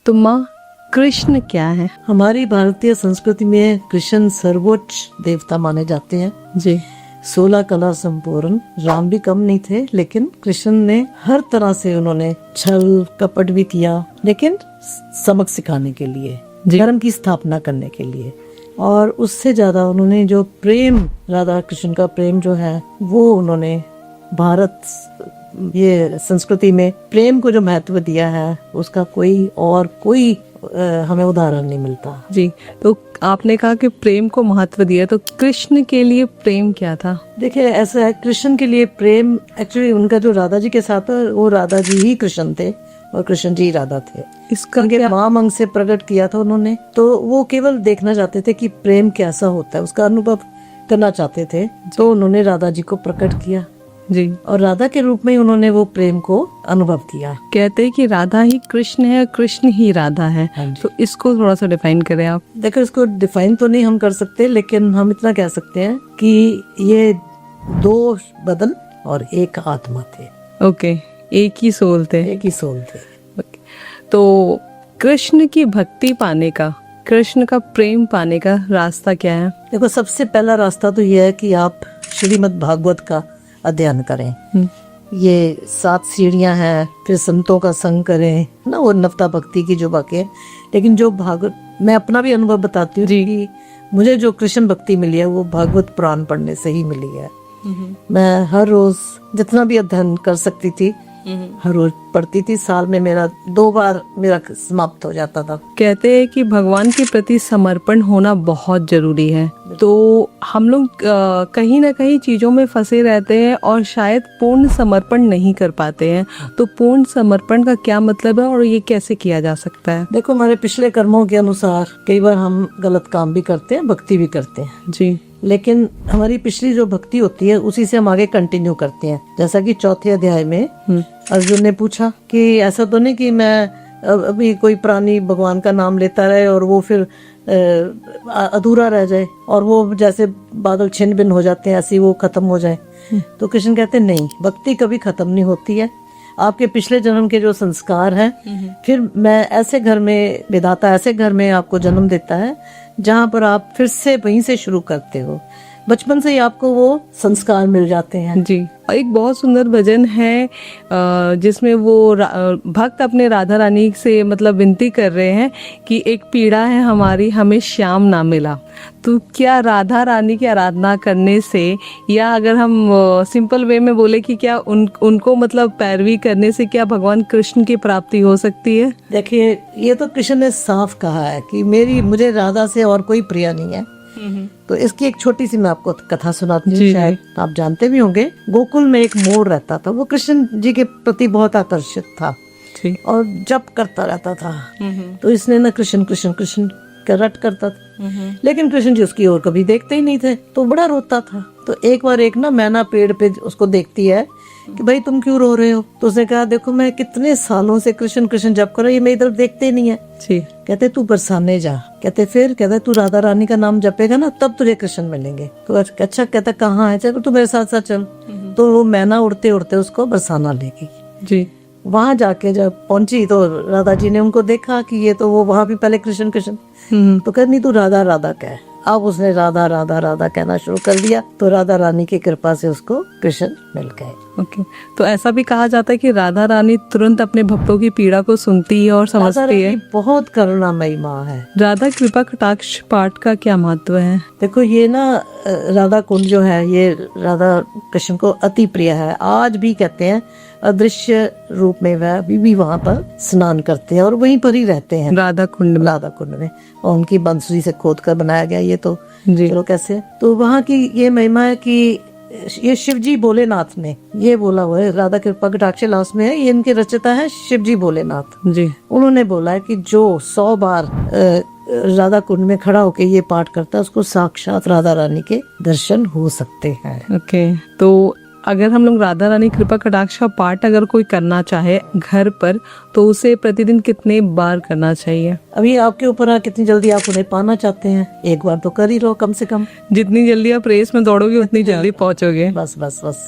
तो माँ, कृष्ण क्या है? हमारी भारतीय संस्कृति में कृष्ण सर्वोच्च देवता माने जाते हैं जी। 16 कला संपूर्ण। राम भी कम नहीं थे, लेकिन कृष्ण ने हर तरह से उन्होंने छल कपट भी किया, लेकिन समझ सिखाने के लिए, धर्म की स्थापना करने के लिए। और उससे ज्यादा उन्होंने जो प्रेम, राधा कृष्ण का प्रेम जो है, वो उन्होंने भारत ये संस्कृति में प्रेम को जो महत्व दिया है, उसका कोई हमें उदाहरण नहीं मिलता। जी, तो आपने कहा कि प्रेम को महत्व दिया, तो कृष्ण के लिए प्रेम क्या था? देखिए, ऐसा है, कृष्ण के लिए प्रेम एक्चुअली उनका जो राधा जी के साथ है, वो राधा जी ही कृष्ण थे और कृष्ण जी राधा थे। इसका उनके माम अंग से प्रकट किया था उन्होंने, तो वो केवल देखना चाहते थे कि प्रेम कैसा होता है, उसका अनुभव करना चाहते थे, तो उन्होंने राधा जी को प्रकट किया जी, और राधा के रूप में ही उन्होंने वो प्रेम को अनुभव किया। कहते हैं कि राधा ही कृष्ण है और कृष्ण ही राधा है। तो इसको थोड़ा सा डिफाइन करें आप। देखो, इसको डिफाइन तो नहीं हम कर सकते, लेकिन हम इतना कह सकते हैं कि ये 2 बदन और एक आत्मा थे। ओके, एक ही सोल थे। एक ही सोल थे। ओके। तो कृष्ण की भक्ति पाने का, कृष्ण का प्रेम पाने का रास्ता क्या है? देखो, सबसे पहला रास्ता तो ये है कि आप श्रीमद् भागवत का अध्ययन करें। ये 7 सीढ़ियां हैं, फिर संतों का संग करें ना, वो नवता भक्ति की जो बाकी है। लेकिन जो भागवत, मैं अपना भी अनुभव बताती हूँ कि मुझे जो कृष्ण भक्ति मिली है, वो भागवत पुराण पढ़ने से ही मिली है। मैं हर रोज जितना भी अध्ययन कर सकती थी, हर रोज पढ़ती थी। साल में मेरा 2 बार मेरा समाप्त हो जाता था। कहते हैं कि भगवान के प्रति समर्पण होना बहुत जरूरी है। तो हम लोग कहीं ना कहीं चीजों में फंसे रहते हैं और शायद पूर्ण समर्पण नहीं कर पाते हैं। तो पूर्ण समर्पण का क्या मतलब है और ये कैसे किया जा सकता है? देखो, हमारे पिछले कर्मों के अनुसार कई बार हम गलत काम भी करते हैं, भक्ति भी करते हैं जी, लेकिन हमारी पिछली जो भक्ति होती है, उसी से हम आगे कंटिन्यू करते हैं। जैसा कि 4थे अध्याय में अर्जुन ने पूछा कि ऐसा तो नहीं कि मैं अभी कोई प्राणी भगवान का नाम लेता रहे और वो फिर अधूरा रह जाए, और वो जैसे बादल छिन्न भिन्न हो जाते हैं, ऐसे वो खत्म हो जाए। तो कृष्ण कहते नहीं, भक्ति कभी खत्म नहीं होती है। आपके पिछले जन्म के जो संस्कार हैं, फिर मैं ऐसे घर में, विधाता ऐसे घर में आपको जन्म देता है जहाँ पर आप फिर से वहीं से शुरू करते हो। बचपन से ही आपको वो संस्कार मिल जाते हैं। जी, और एक बहुत सुंदर भजन है जिसमें वो भक्त अपने राधा रानी से मतलब विनती कर रहे हैं कि एक पीड़ा है हमारी, हमें श्याम ना मिला। तो क्या राधा रानी की आराधना करने से, या अगर हम सिंपल वे में बोले कि क्या उनको मतलब पैरवी करने से क्या भगवान कृष्ण की प्राप्ति हो सकती है? देखिए, ये तो कृष्ण ने साफ कहा है कि मुझे राधा से और कोई प्रिय नहीं है। तो इसकी एक छोटी सी मैं आपको कथा सुनाती हूँ, शायद आप जानते भी होंगे। गोकुल में एक मोर रहता था, वो कृष्ण जी के प्रति बहुत आकर्षित था और जप करता रहता था। तो इसने ना कृष्ण कृष्ण कृष्ण का रट करता था, लेकिन कृष्ण जी उसकी ओर कभी देखते ही नहीं थे, तो बड़ा रोता था। तो एक बार एक ना मैना पेड़ पे उसको देखती है कि भाई तुम क्यों रो रहे हो? तो उसने कहा, देखो मैं कितने सालों से कृष्ण कृष्ण जप कर रहा हूं, ये मेरी तरफ देखते ही नहीं है। कहते तू बरसाने जा। कहते फिर? कहते तू राधा रानी का नाम जपेगा ना, तब तुझे कृष्ण मिलेंगे। तो अच्छा, कहता कहाँ है? चल तू मेरे साथ साथ चल। तो वो मैना उड़ते उड़ते उसको बरसाना ले गई जी। वहां जाके जब पहुंची तो राधा जी ने उनको देखा कि ये तो वो वहां भी पहले कृष्ण कृष्ण, तो कह नहीं तू राधा राधा कह। अब उसने राधा राधा राधा कहना शुरू कर दिया, तो राधा रानी की कृपा से उसको कृष्ण मिल गए। ओके, तो ऐसा भी कहा जाता है कि राधा रानी तुरंत अपने भक्तों की पीड़ा को सुनती है और समझती है। बहुत करुणामयी माँ है। राधा कृपा कटाक्ष पाठ का क्या महत्व है? देखो, ये ना राधा कुंड जो है, ये राधा कृष्ण को अति प्रिय है। आज भी कहते हैं अदृश्य रूप में वह अभी भी वहाँ पर स्नान करते हैं और वहीं पर ही रहते हैं, राधा कुंड में। और उनकी बंसुरी से खोद कर बनाया गया ये, तो चलो कैसे। तो वहाँ की ये महिमा है कि ये शिव जी भोलेनाथ ने ये बोला हुआ है, राधा कृपा कटाक्ष लास्ट में है, ये इनके रचयिता है शिव जी भोलेनाथ जी। उन्होंने बोला है कि जो 100 बार राधा कुंड में खड़ा होके ये पाठ करता है, उसको साक्षात राधा रानी के दर्शन हो सकते हैं। ओके, तो अगर हम लोग राधा रानी कृपा कटाक्ष का पाठ अगर कोई करना चाहे घर पर, तो उसे प्रतिदिन कितने बार करना चाहिए? अभी आपके ऊपर है कितनी जल्दी आप उन्हें पाना चाहते हैं। एक बार तो कर ही रहो कम से कम। जितनी जल्दी आप रेस में दौड़ोगे उतनी जल्दी पहुंचोगे। बस बस बस।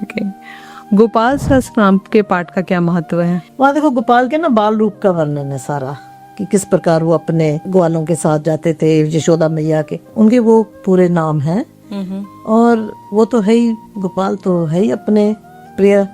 ओके, गोपाल सहस्त्र नाम के पाठ का क्या महत्व है? वहाँ देखो गोपाल के ना बाल रूप का वर्णन है सारा, कि किस प्रकार वो अपने ग्वालों के साथ जाते थे, यशोदा मैया के, उनके वो पूरे नाम हैं। और वो तो है ही, गोपाल तो है ही अपने प्रिय